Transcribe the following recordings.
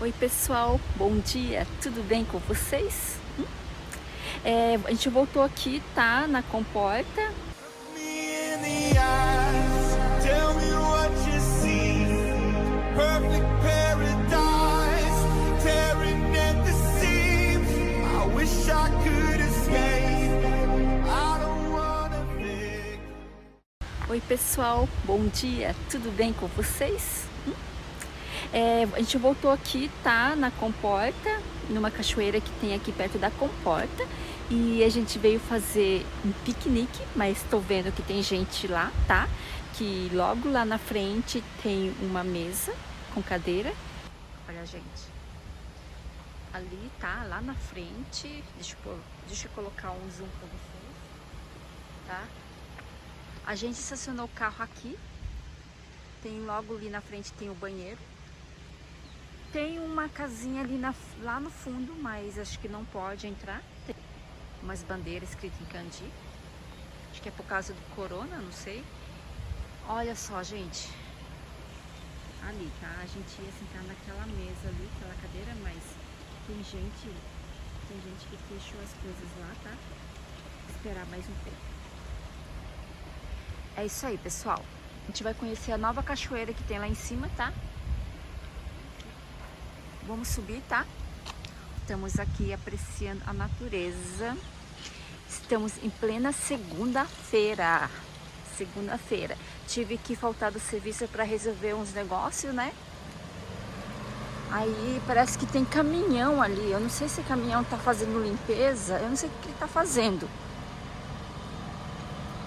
Oi pessoal, bom dia, tudo bem com vocês? A gente voltou aqui, tá? Na comporta. Me in the eyes, tell me what you see. Perfect paradise, tearing at the seams. I wish I could escape. I don't wanna think. Oi pessoal, bom dia, tudo bem com vocês? A gente voltou aqui, tá? Na comporta, numa cachoeira que tem aqui perto da comporta. E a gente veio fazer um piquenique, mas tô vendo que tem gente lá, tá? Que logo lá na frente tem uma mesa com cadeira. Olha, gente. Ali, tá? Lá na frente. Deixa eu colocar um zoom pra vocês, tá? A gente estacionou o carro aqui. Tem logo ali na frente tem o banheiro. Tem uma casinha ali lá no fundo, mas acho que não pode entrar. Tem umas bandeiras escritas em kanji. Acho que é por causa do corona, não sei. Olha só, gente. Ali, tá? A gente ia sentar naquela mesa ali, aquela cadeira, mas tem gente que fechou as coisas lá, tá? Vou esperar mais um tempo. É isso aí, pessoal. A gente vai conhecer a nova cachoeira que tem lá em cima, tá? Vamos subir, tá? Estamos aqui apreciando a natureza. Estamos em plena segunda-feira. Segunda-feira. Tive que faltar do serviço para resolver uns negócios, né? Aí parece que tem caminhão ali. Eu não sei se o caminhão tá fazendo limpeza. Eu não sei o que ele tá fazendo.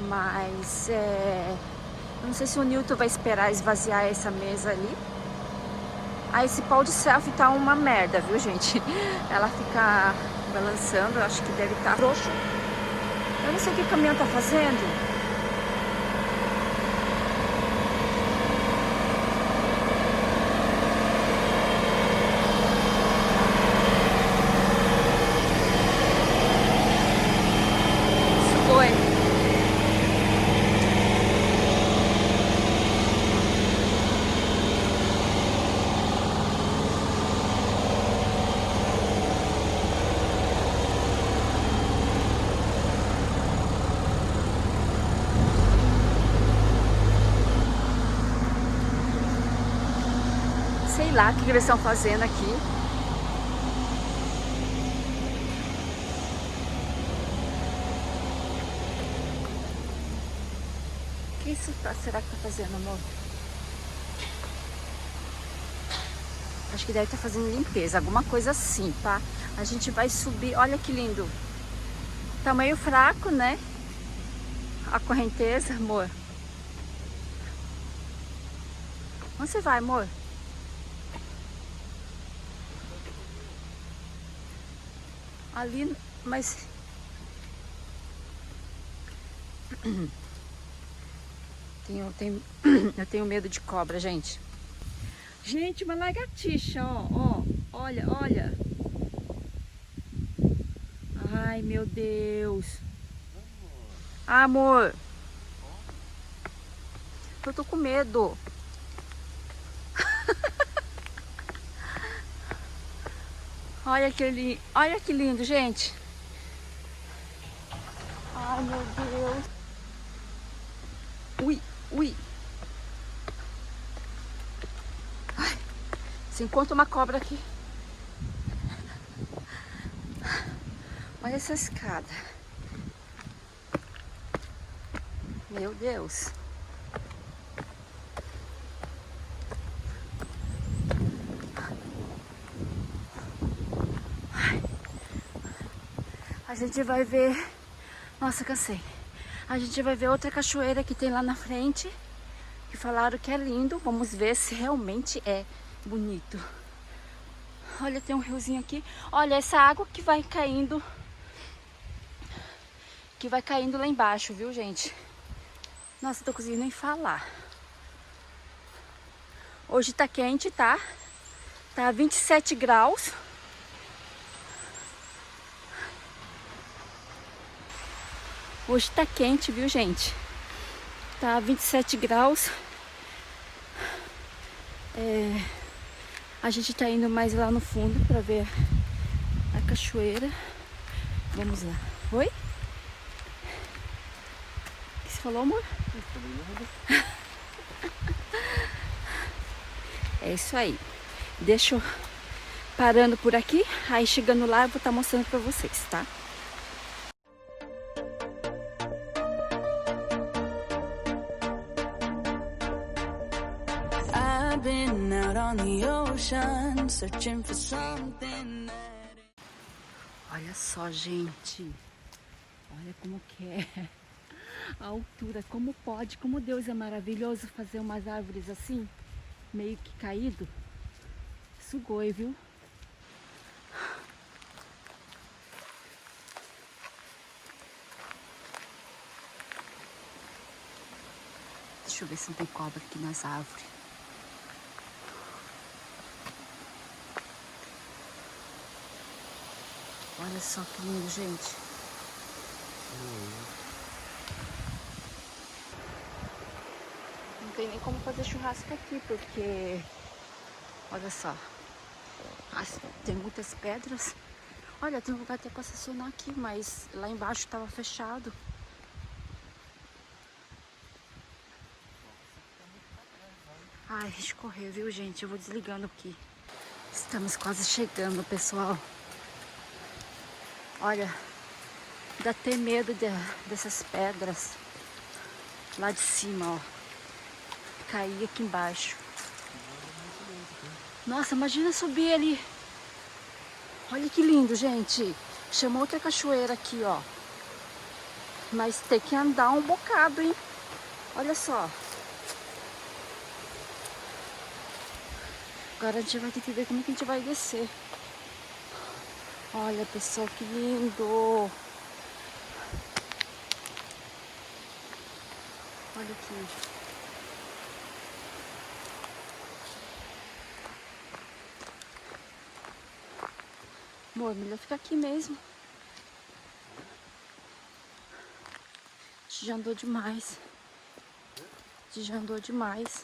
Mas eu não sei se o Newton vai esperar esvaziar essa mesa ali. Ah, esse pau de selfie tá uma merda, viu, gente? Ela fica balançando, eu acho que deve estar frouxo. Eu não sei o que o caminhão tá fazendo. Isso foi. Sei lá o que eles estão fazendo aqui. O que isso será que tá fazendo, amor? Acho que deve estar fazendo limpeza, alguma coisa assim, tá? A gente vai subir, olha que lindo. Tá meio fraco, né? A correnteza, amor. Onde você vai, amor? Ali, mas... Eu tenho medo de cobra, gente. Gente, uma lagartixa, ó. Olha, olha. Ai, meu Deus. Amor. Eu tô com medo. Olha que lindo, gente. Ai, meu Deus. Ui, ui. Ai, se encontra uma cobra aqui. Olha essa escada. Meu Deus. A gente vai ver... Nossa, cansei. A gente vai ver outra cachoeira que tem lá na frente. Que falaram que é lindo. Vamos ver se realmente é bonito. Olha, tem um riozinho aqui. Olha, essa água que vai caindo. Que vai caindo lá embaixo, viu, gente? Nossa, não tô conseguindo nem falar. Hoje tá quente, tá? Tá 27 graus. Hoje tá quente, viu, gente? Tá 27 graus. A gente tá indo mais lá no fundo pra ver a cachoeira. Vamos lá. Oi? O que você falou, amor? É isso aí. Deixa eu parando por aqui. Aí chegando lá eu vou estar mostrando pra vocês, tá? I've been out on the ocean, searching for something that... Olha só, gente. Olha como que é a altura. Como pode, como Deus é maravilhoso fazer umas árvores assim, meio que caído. Sugoi, viu? Deixa eu ver se não tem cobra aqui nas árvores. Olha só que lindo, gente. Não tem nem como fazer churrasco aqui, porque... Olha só. Tem muitas pedras. Olha, tem um lugar até para estacionar aqui, mas lá embaixo estava fechado. Ai, escorreu, viu, gente? Eu vou desligando aqui. Estamos quase chegando, pessoal. Olha, dá até medo dessas pedras lá de cima, ó. Cair aqui embaixo. Nossa, imagina subir ali. Olha que lindo, gente. Chamou outra cachoeira aqui, ó. Mas tem que andar um bocado, hein? Olha só. Agora a gente vai ter que ver como que a gente vai descer. Olha, pessoal, que lindo. Olha aqui. Amor, melhor ficar aqui mesmo. A gente já andou demais. A gente já andou demais.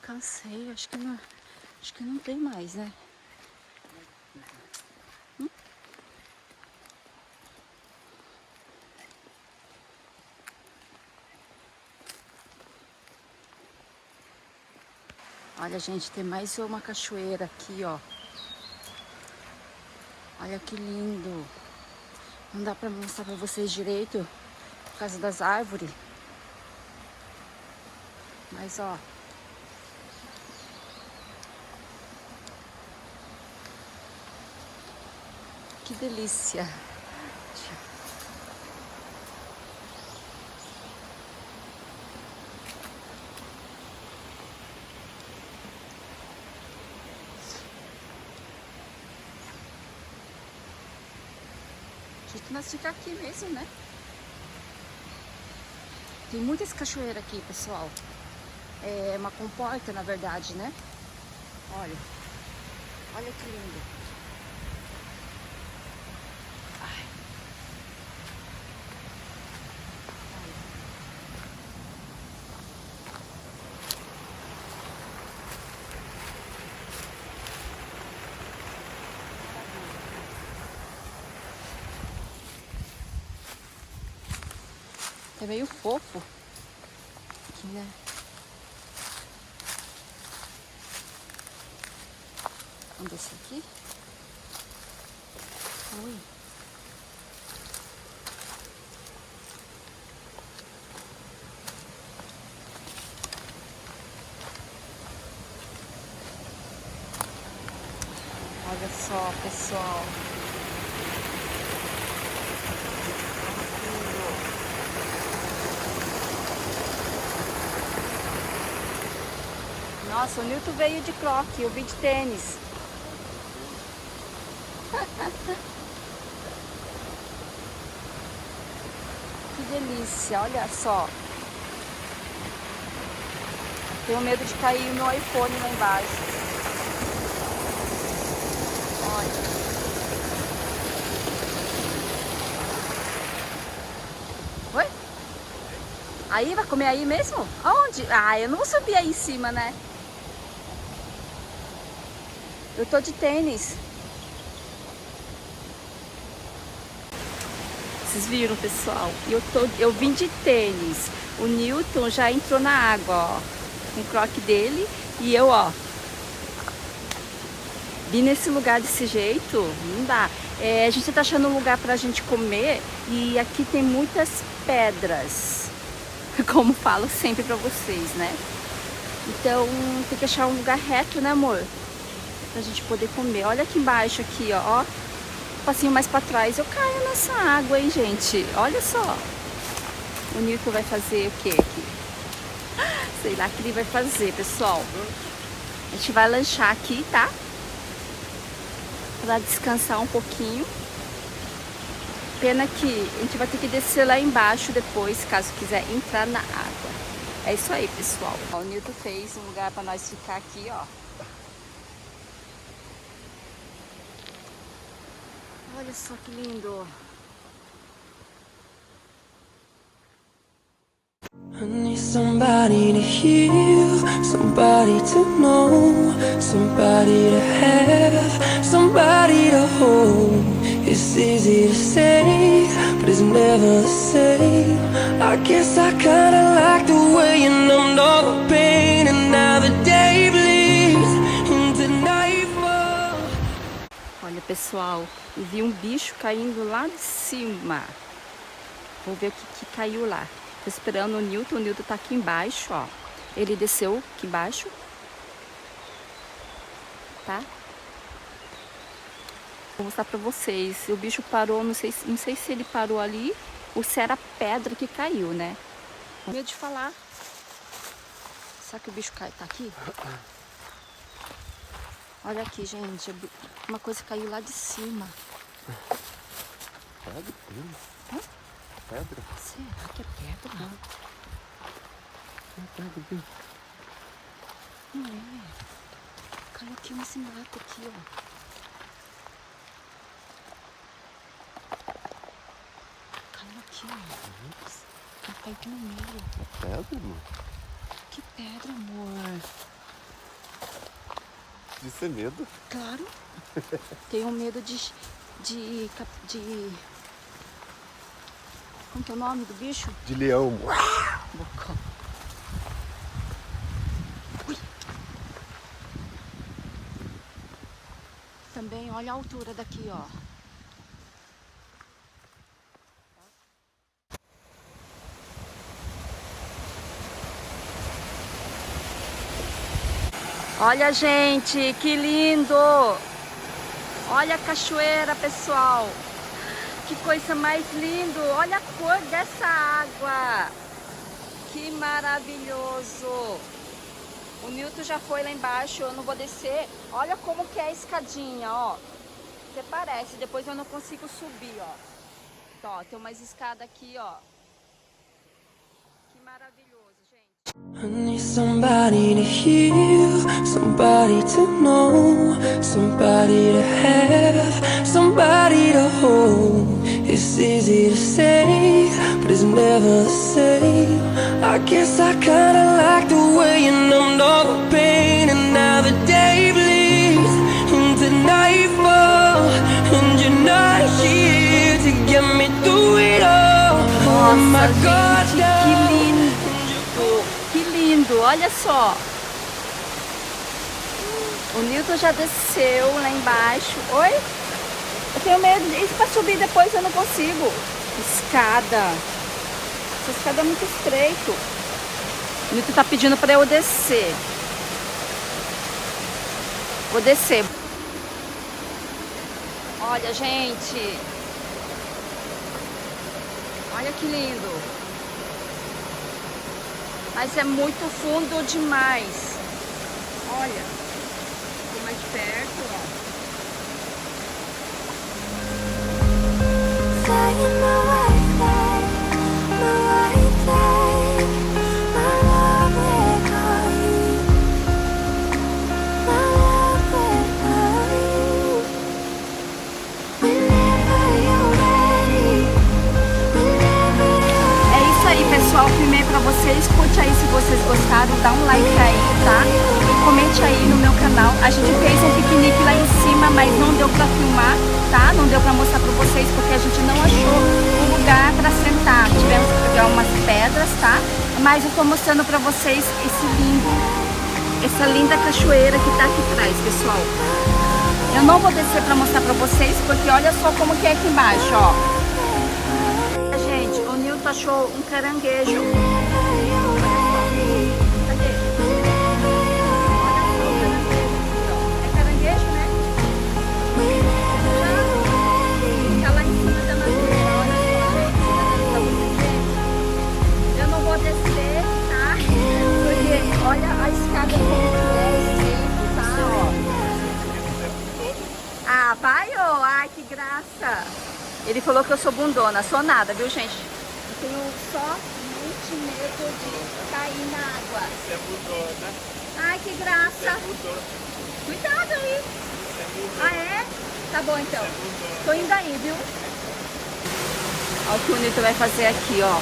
Cansei, acho que não tem mais, né? Olha, gente, tem mais uma cachoeira aqui, ó. Olha que lindo. Não dá pra mostrar pra vocês direito por causa das árvores. Mas, ó. Que delícia. A gente nós fica aqui mesmo, né? Tem muitas cachoeiras aqui, pessoal. É uma comporta, na verdade, né? Olha. Olha que lindo. Ai. É meio fofo aqui, né? Vamos descer aqui. Ui. Olha só, pessoal. Nossa, o Nilton veio de croque, eu vim de tênis. Que delícia, olha só. Tenho medo de cair o meu iPhone lá embaixo. Olha. Oi? Aí, vai comer aí mesmo? Aonde? Ah, eu não vou subir aí em cima, né? Eu tô de tênis. Vocês viram, pessoal? Eu vim de tênis. O Newton já entrou na água, ó. Com o croque dele. E eu, ó. Vim nesse lugar desse jeito, não dá. A gente tá achando um lugar pra gente comer. E aqui tem muitas pedras. Como falo sempre pra vocês, né? Então tem que achar um lugar reto, né, amor? Pra gente poder comer. Olha aqui embaixo, aqui, ó. Um passinho mais pra trás, eu caio nessa água, hein, gente? Olha só. O Newton vai fazer o que aqui? Sei lá o que ele vai fazer, pessoal. A gente vai lanchar aqui, tá? Pra descansar um pouquinho. Pena que a gente vai ter que descer lá embaixo depois, caso quiser entrar na água. É isso aí, pessoal. O Newton fez um lugar pra nós ficar aqui, ó. Olha só que lindo. I need somebody to heal, somebody to know, somebody to have, somebody to hold. It's easy to say, but it's never the same. I guess I kinda like the way you numbed all the pain, and now the day bleeds into nightfall. Olha, pessoal, eu vi um bicho caindo lá de cima. Vou ver o que caiu lá. Tô esperando o Newton tá aqui embaixo, ó. Ele desceu aqui embaixo. Tá? Vou mostrar pra vocês. O bicho parou, não sei se ele parou ali ou se era a pedra que caiu, né? Com medo de falar. Será que o bicho tá aqui? Olha aqui, gente. Uma coisa caiu lá de cima. Pedra? Hã? Pedra? Será que é pedra? É pedra, viu? Não é. Caiu aqui nesse mato aqui, ó. Caiu aqui, ó. Caiu aqui no meio. Pedra, amor? Que pedra, amor. De ser medo? Claro. Tenho medo de... Como que é o nome do bicho? De leão. Bocão. Ui. Também, olha a altura daqui, ó. Olha, gente, que lindo! Olha a cachoeira, pessoal! Que coisa mais linda! Olha a cor dessa água! Que maravilhoso! O Newton já foi lá embaixo, eu não vou descer. Olha como que é a escadinha, ó. Até parece, depois eu não consigo subir, ó. Então, ó, tem uma escada aqui, ó. Que maravilhoso, gente! I need somebody to heal, somebody to know, somebody to have, somebody to hold. It's easy to say, but it's never the same. I guess I kinda like the way you numbed all the pain, and now the day bleeds into nightfall, and you're not here to get me through it all. Oh my God, Gente, que lindo! Que lindo, olha só. O Newton já desceu lá embaixo. Oi? Eu tenho medo disso para subir depois, eu não consigo. Escada. Essa escada é muito estreita. O Newton tá pedindo para eu descer. Vou descer. Olha, gente. Olha que lindo. Mas é muito fundo demais. Olha. Vou mais perto, ó. Saying my white flag, my love will call you, my love will call you. Whenever you're ready, whenever you're É isso aí, pessoal. Filmei pra vocês. Curte aí se vocês gostaram. Dá um like aí, tá? E comente aí no meu canal. A gente fez um piquenique lá filmar, mas não deu pra filmar, tá? Não deu pra mostrar pra vocês porque a gente não achou um lugar pra sentar. Tivemos que pegar umas pedras, tá? Mas eu tô mostrando pra vocês essa linda cachoeira que tá aqui atrás, pessoal. Eu não vou descer pra mostrar pra vocês, porque olha só como que é aqui embaixo, ó. Gente, o Nilton achou um caranguejo. Cadê? Olha só o caranguejo aqui, ó. É caranguejo, né? Tá lá em cima da madeira, olha só, gente. Tá muito vendo? Eu não vou descer, tá? Porque olha a escada como é estreito, tá? Ó. Ah, vai, ó. Ai, que graça. Ele falou que eu sou bundona. Sou nada, viu, gente? Eu tenho somente medo de cair na água. Você é bundona. Ai, que graça. Cuidado aí. Ah, é? Tá bom, então. Tô indo aí, viu? Olha o que o Nilton vai fazer aqui, ó.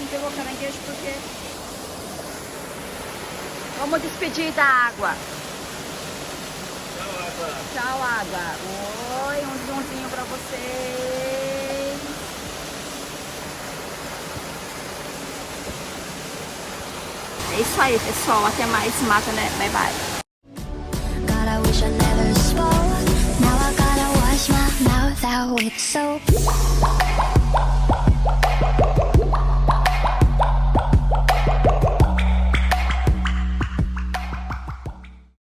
Não pegou caranguejo porque... Vamos despedir da água. Tchau, água. Oi, um zoomzinho pra vocês. É isso aí, pessoal. Até mais. Mata, né? Bye, bye. God, I wish I never spoke. Now I gotta wash my mouth out with soap.